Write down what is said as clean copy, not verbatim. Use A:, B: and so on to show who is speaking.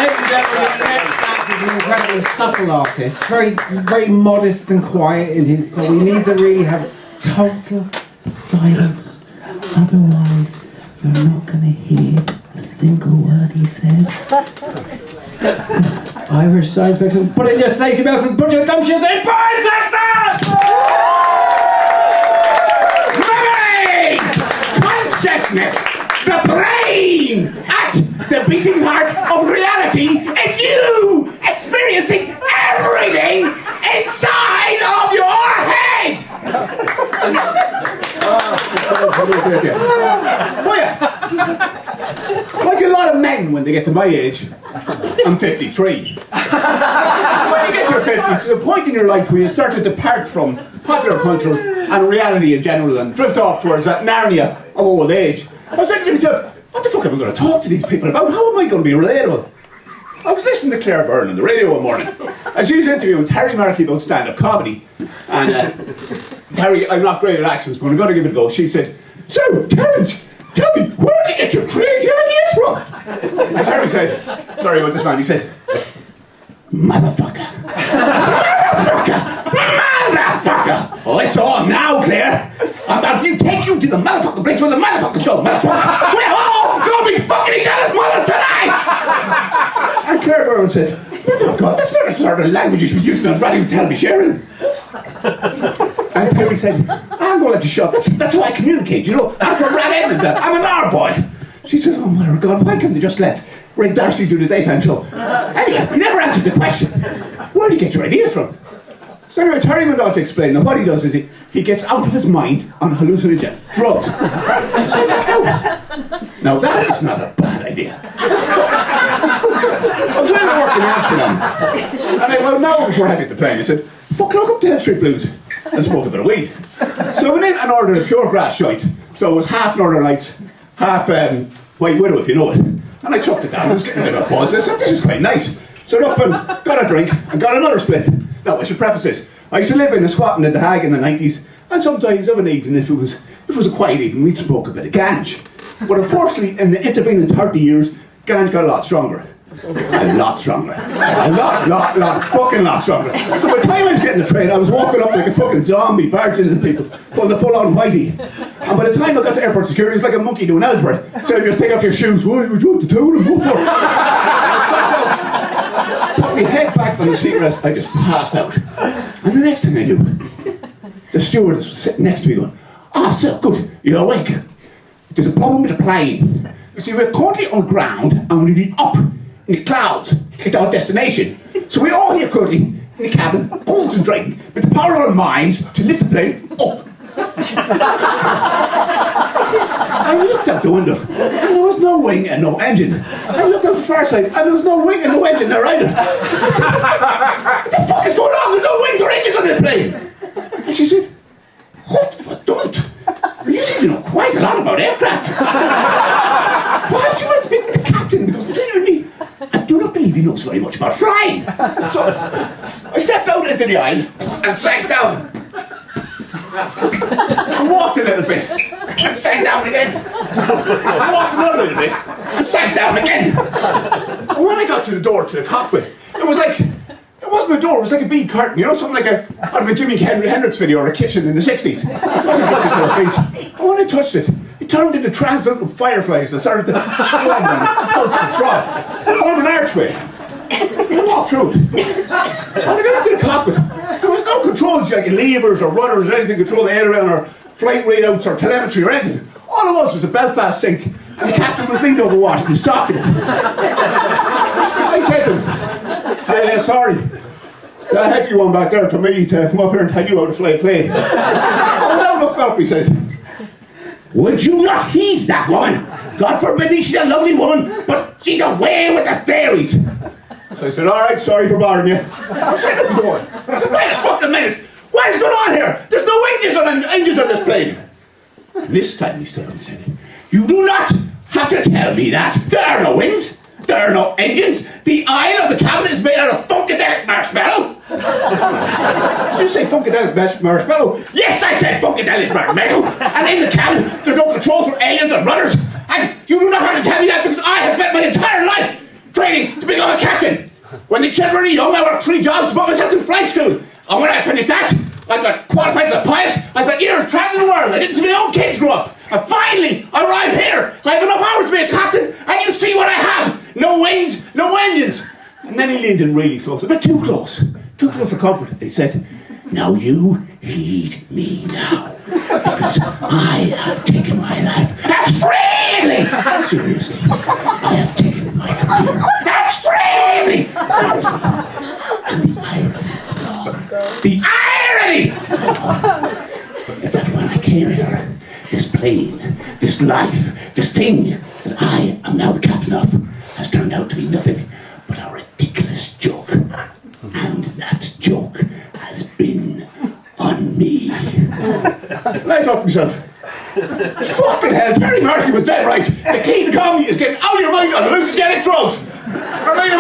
A: Ladies and gentlemen, the next act is an incredibly subtle artist, very modest and quiet in his. So we need to really have total silence, otherwise you're not going to hear a single word he says. Irish science fiction. Put in your safety belts and put your gumshoes in. Burn, Sexton!
B: Memories! Consciousness! The brain! At the beating heart of reality, it's you experiencing everything inside of your head! Oh yeah. Like a lot of men when they get to my age, I'm 53. When you get to your 50s, there's a point in your life where you start to depart from popular culture and reality in general and drift off towards that Narnia of old age. I was thinking to myself, what the fuck am I going to talk to these people about? How am I going to be relatable? I was listening to Claire Byrne on the radio one morning, and she was interviewing Terry Markey about stand-up comedy. And Terry, I'm not great at accents, but I'm going to give it a go. She said, "So, Terence, tell me, where did you get your creative ideas from?" And Terry said, sorry about this man, he said, "Motherfucker. Motherfucker. Motherfucker. Oh, I saw him now, Claire. I'm about to take you to the motherfucking place where the motherfuckers go, motherfucker. We're all going to be fucking each other's mothers tonight." And Claire Byrne said, "Oh God, that's not the sort of language you should be using on radio television, Sharon." And Terry said, "I'm going to let you shut. That's how I communicate, you know. I'm from Rat Edmond, I'm an R boy." She said, "Oh, mother of God, why can't they just let Ray Darcy do the daytime show?" Anyway, he never answered the question. Where do you get your ideas from? So anyway, Terry went on to explain that what he does is he gets out of his mind on hallucinogen drugs. So I thought, oh, now that is not a bad idea. So, I was going to work in Amsterdam, and about an hour before I had to get the plane, I said, "Fuck, look up the Hill Street Blues," and smoke a bit of weed. So I went in and ordered a pure grass shite. So it was half Northern Lights, half White Widow, if you know it. And I chuffed it down. I was getting a bit of a buzz. I said, "This is quite nice." So I up and got a drink and got another split. Now, I should preface this. I used to live in a squatting in The Hague in the 90s, and sometimes of an evening, if it was a quiet evening, we'd smoke a bit of ganj. But unfortunately, in the intervening 30 years, ganj got a lot stronger. A lot stronger. A lot, fucking lot stronger. So by the time I was getting the train, I was walking up like a fucking zombie, barging into people, pulling the full-on whitey. And by the time I got to airport security, it was like a monkey doing Ellsworth. So you just take off your shoes. "Why would you want the towel and go for it?" Put my head back on the seat rest, I just passed out. And the next thing I knew, the stewardess was sitting next to me going, "Ah, sir, good, you're awake. There's a problem with the plane. You see, we're currently on the ground and we'll be up in the clouds at our destination. So we're all here currently in the cabin, concentrating with the power of our minds to lift the plane up." I looked out the window, and there was no wing and no engine. I looked out the far side, and there was no wing and no engine there either. I said, "What the fuck is going on? There's no wings or engines on this plane." And she said, "What the don't? You seem to know quite a lot about aircraft. Why don't you want to speak with the captain? Because between you and me, I do not believe he knows very much about flying." So I stepped out into the aisle and sank down. I walked a little bit and sank down again. I walked another little bit and sank down again. And when I got to the door to the cockpit, it was like, it wasn't a door, it was like a bead curtain, you know, something like out of a Jimi Hendrix video or a kitchen in the 60s. I was looking for a beach. And when I touched it, it turned into translucent fireflies that started to swim and pulse and throb and form an archway. I walked through it. When I got into the cockpit, there was no controls like levers or rudders or anything to control the aileron or flight readouts or telemetry or anything. All it was a Belfast sink, and the captain was leaned over washing his sock in it. I said to him, "Hey, sorry, that heavy one back there to me to come up here and tell you how to fly a plane." "Oh, no, look up," he says. "Would you not heed that woman? God forbid me, she's a lovely woman, but she's away with the fairies." So I said, "All right, sorry for bothering you." I was at the door. I said, "Wait a fucking minute. What is going on here? There's no engines on this plane." And this time he stood up and said, "You do not have to tell me that. There are no wings. There are no engines. The aisle of the cabin is made out of Funkadelic marshmallow." "Did you say Funkadelic marshmallow?" "Yes, I said Funkadelic marshmallow. And in the cabin, there's no controls for aliens or rudders. And you do not have to tell me that because I have spent my entire life training to become a captain. When the children were young, I worked 3 jobs to put myself through flight school. And when I finished that, I got qualified as a pilot. I spent years traveling the world. I didn't see my own kids grow up. And finally, I arrived here. I have enough hours to be a captain, and you see what I have. No wings, no engines. And then he leaned in really close, a bit too close. Too close for comfort. He said, now you heed me now. Because I have taken my life extremely seriously. I have taken my career extremely seriously. And the irony is that when I came here, this plane, this life, this thing that I am now the captain of has turned out to be nothing but a ridiculous joke. And that joke has been on me. And I thought to myself, fucking hell, Terry Murphy was dead right. The key to comedy is getting out of your mind on hallucinogenic drugs. I mean,